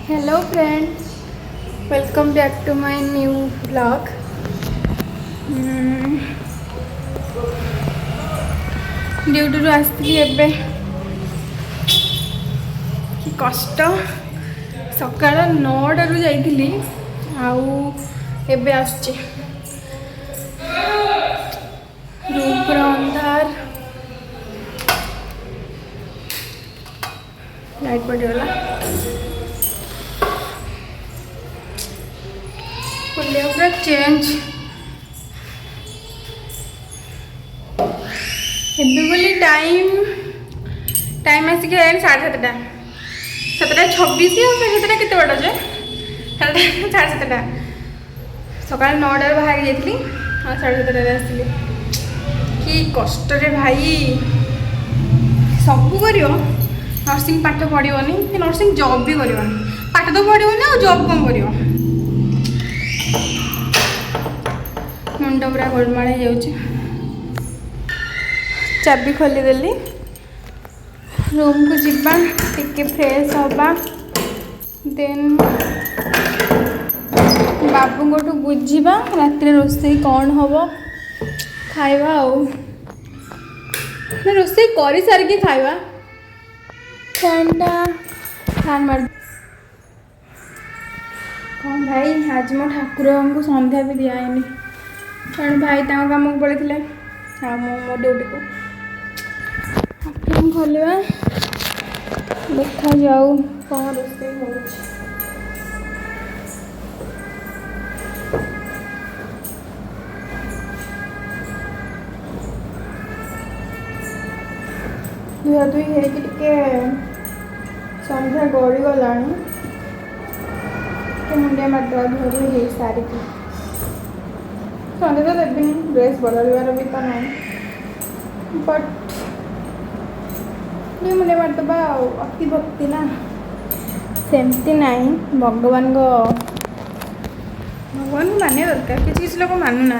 Hello friends, welcome back to my new blog. Duty आसती एबे कि कष्ट सकाळ 9टारू जाइली आउ एबे आसुची रूम पूरा अंधार। लाइट पड़गला पूरा चेंज एबे बोली टाइम आसिक 7:30 7:26 और 7:30 केते बड़ जे 7:30 सकाल 9टार बाहर जाइली और 7:30 आसली। कि कष्ट रे भाई सबू कर नर्सिंग पाठ पढ़ोनी कि नर्सिंग जॉब भी कर पाठ तो पढ़ोनी और जॉब कौन कर मुंड पूरा गोलमाल हो जाऊँ। चाबी खोलीदेली रूम को जीवा टिके फ्रेश हवा देन बाबू बुझा रात रोषे कौन हम खाइबा रोषे कर सारिकी खाइबा। फैन मार कौन भाई आज मो ठाकुर को संध्या भी दिखाई कारण भाई काम को पड़े मो ड्यूटी को खोलिया देखा जाऊ कौन रोषे हो। धुआ धुई होके संध्या गड़ी गला मुंडिया मारदा धुआ धुई हो सारिकी संध्या तो देवी ड्रेस बदलवार भी तो ना बट मुंडिया मारदा अति भक्ति ना सेमती नहीं भगवान को मानिया दरकार किसी लोग मानु ना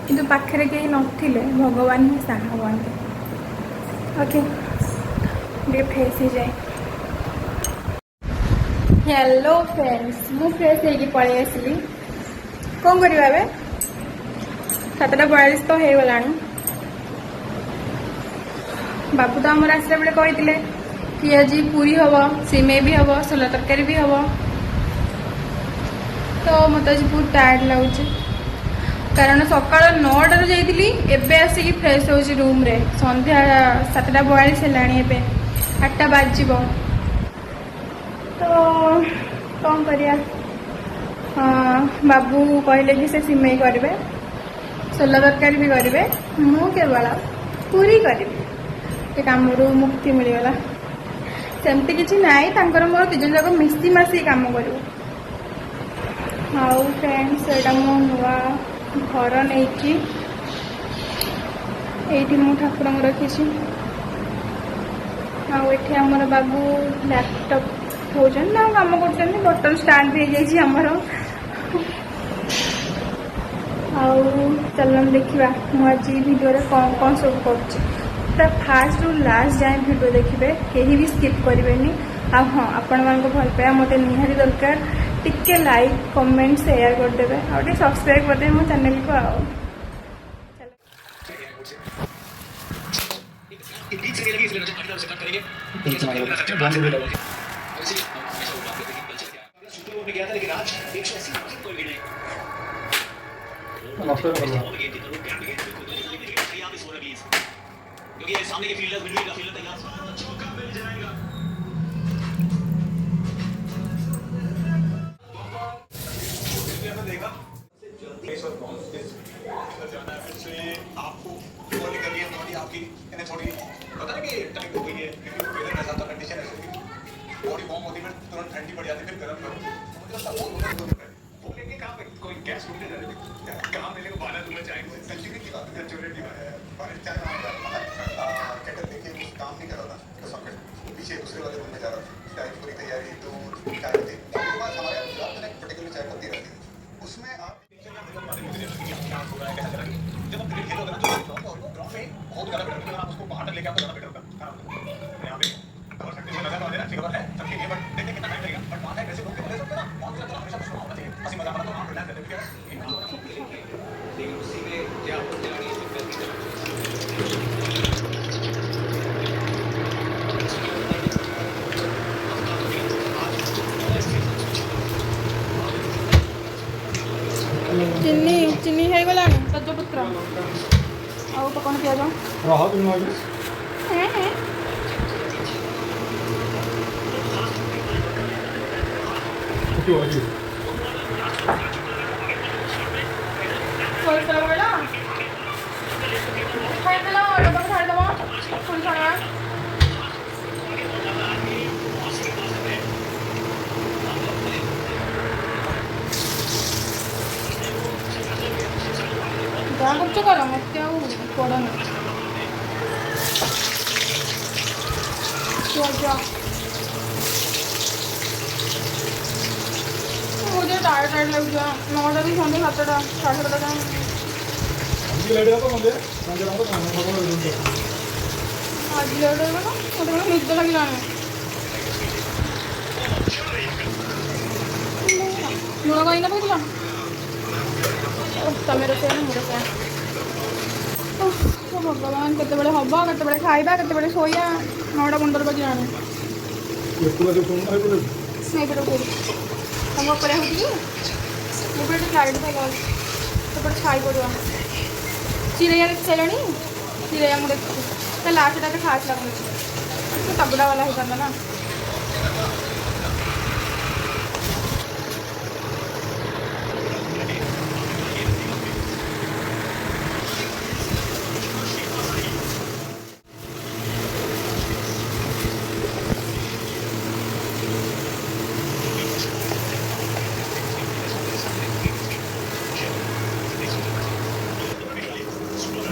किंतु पाखे कहीं नथिले भगवान ही साहा बनते। ओके ये फ्रेश हो जाए। हेलो फ्रेंड्स मु फ्रेश हो पलि आसली कौन करवा 7:42 तो हो गला। बाबू तो आमर आसला बेले कहते कि आज पूरी हम सिमेई भी हम सोला तरकारी भी हम तो मत आज बहुत टायर्ड लगुच कारण सकाल 9टारू जाइली एबे आसिक फ्रेश हो रूम रे संध्या 7:42 है 8टा बाजिब तो कौन करिया। बाबू कहले कि से सिमेई करेंगे सोला तरकारी भी करेंगे मु केवल पूरी करी काम मुक्ति मिलगला सेमती किसी नाई मोर तीजन जाक मिसी मासी काम कर। हाउ फ्रेंड्स एटा मो नुआ घर नहीं ये मु ठाकुर रखी आमर बाबू लैपटॉप हो काम कर बटन स्टार्ट भी हो जामर चलन देखा मुझे वीडियो कौन कौन सब कर फास्ट रु लास्ट जाए वीडियो देखिए कहीं भी स्किप करेंगे। हाँ आपण मान भल पाया मत निहारी दरकार टिके लाइक कमेंट शेयर करदे और सब्सक्राइब करदे मो चैनल को आओ। क्योंकि सामने के फील्डर मिडफील्ड का फील्डर तैयार चौका मिल जाएगा। देखा आपको बॉलिंग करनी है बॉडी आपकी थोड़ी पता है कि टाइम हो गई है क्योंकि वेदर ऐसा था कंडीशन ऐसी बॉडी वार्म होती है तुरंत ठंडी पड़ जाती है फिर गर्म करो मुझे सपोर्ट वो लेके काम कोई गैस उठने जाने काम मिलेगा 12 दूंगा चाहे कंटिन्यू की बात है चोरेटी बारिश चाहे कैटल देखिए कुछ काम नहीं कर रहा था तो सॉकेट पीछे दूसरे वाले रूम में जा रहा था चाय की पूरी तैयारी तो चाय पत्ती उसके बाद हमारे गुजरात में एक पर्टिकुलर चाय पत्ती रहती है उसमें आप क्या हो रहा है कैसा करेंगे जब आप क्रिकेट खेलोगे ना तो ग्राफ में बहुत ज़्यादा बेटर आप उसको बाहर लेके आपको ज़्यादा बेटर होगा यहाँ पे और सकते हो नजर आ रहा है चाहिए बट देखते कितना टाइम लगेगा बट वहाँ का ऐसे लोग ले सकते हैं ना वहाँ पे हमेशा कुछ होना चाहिए हंसी मजाक वाला तो वहाँ रिलैक्स रहते हैं लेकिन उसी में क्या चिन्नी चिन्नी है गलानी तेजपत्र ଆଉ ପକାଉନ ପିଆଜ ରହ ତୁମ ଆଗରେ ଫୁଟିବ ଏଠି ସୋରିଷ ତେଲ ପକେଇଲ ଖାଇଦେଲ ଡବାକୁ ଛାଡ଼ିଦେବ ପୁଣି ଛାଡ଼ିବା ଯାହା କରୁଛ କର ମୋତେ ଆଉ ପଡ଼ନି ପିଆଜ मुझे टायर्ड टायर्ड लग गया 9ଟାରୁ ସନ୍ଧ୍ୟା 7ଟା 7:30 ଯାଏଁ ଆଜି ଲେଟ୍ ହେବ ମୋତେ ସନ୍ଧ୍ୟା ହେବ କାମ ଖବର ଦେଉଛି ଆଜି ଲେଟ୍ ହେବ ନା ମୋତେ କ'ଣ ନିଦ ଲାଗିଲାଣି ଲୁଣ କାହିଁକି ପକେଇଥିଲ ତମେ ରୋଷେଇ ମୁଁ ରୋଷେଇ ଭଗବାନ କେତେବେଳେ ହେବ କେତେବେଳେ ଖାଇବା କେତେବେଳେ ଶୋଇବା 9:15 ବାଜିଲାଣି ଏପଟେ ଶୁଣୁନ ଏଇପଟେ ଉଠେଇବି ତମ ଉପରେ ହେଉଛି କି ଏପଟେ ଟିକେ ଲାଇଟ୍ ଭଲ ସେପଟେ ଛାଇ ପଡ଼ିବ ଚିରେଇଆ ଦେଖି ସାରିଲାଣି ଚିରେଇଆ ମୁଁ ଦେଖିଛି ତା ଲାଷ୍ଟଟା ଏତେ ଖାସ୍ ଲାଗୁନି ତଗଡ଼ା ବାଲା ହେଇଥାନ୍ତା ନା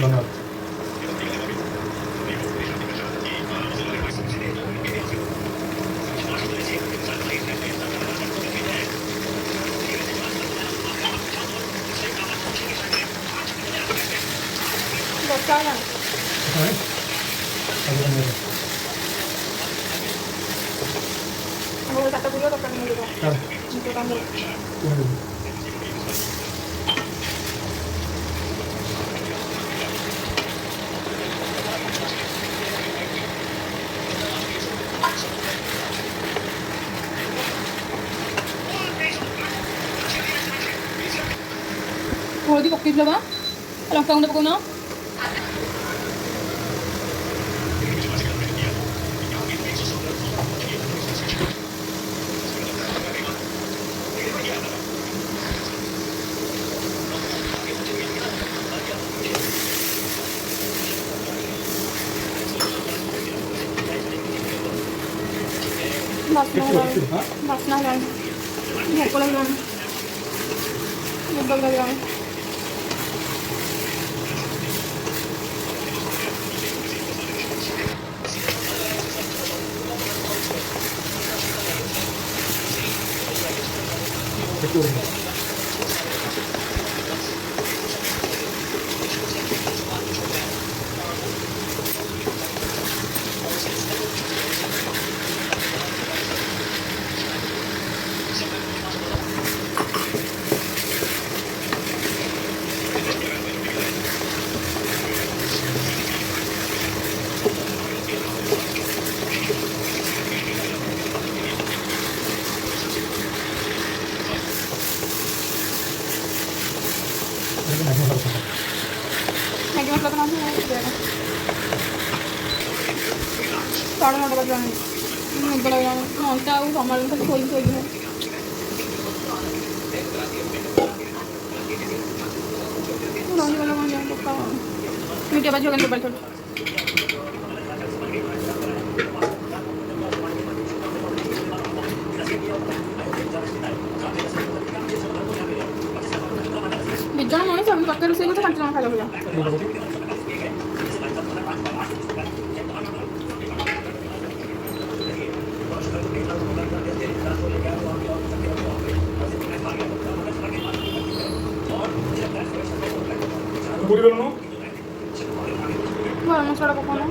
ବନା ବର୍ଷା ହେଲାଣି ଆମର 7 କିଲୋ ଦରକାର ମିଳିବ ହଳଦୀ ପକେଇଥିଲ ବା ଲଙ୍କାଗୁଣ୍ଡ ପକାଉନ ବାସ୍ନା ହେଲାଣି ଭୋକ ଲାଗିଲାଣି ନିଦ ଲାଗିଲାଣି मैगी मसला तो नहीं है साढ़े 9 बजे निद लग घंटा और संभाल खाली खोई खोई रहीगला कौन जाए पक्का मीठे बाजी होगा मोबाइल छोड़ विजन मनीष हम तक रोसे तो 5 जन खाइला भला पूरी करनो गरम मसला पकाना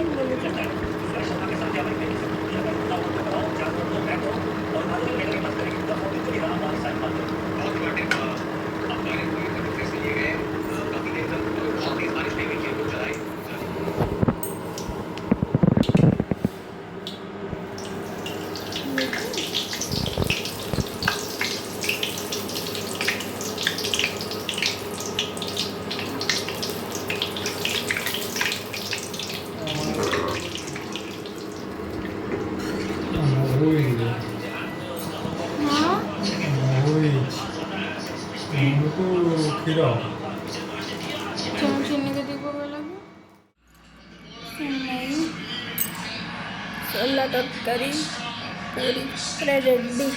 ସୋଲା ତରକାରୀ ପୁରୀ ପୁରା ରେଡ଼ି।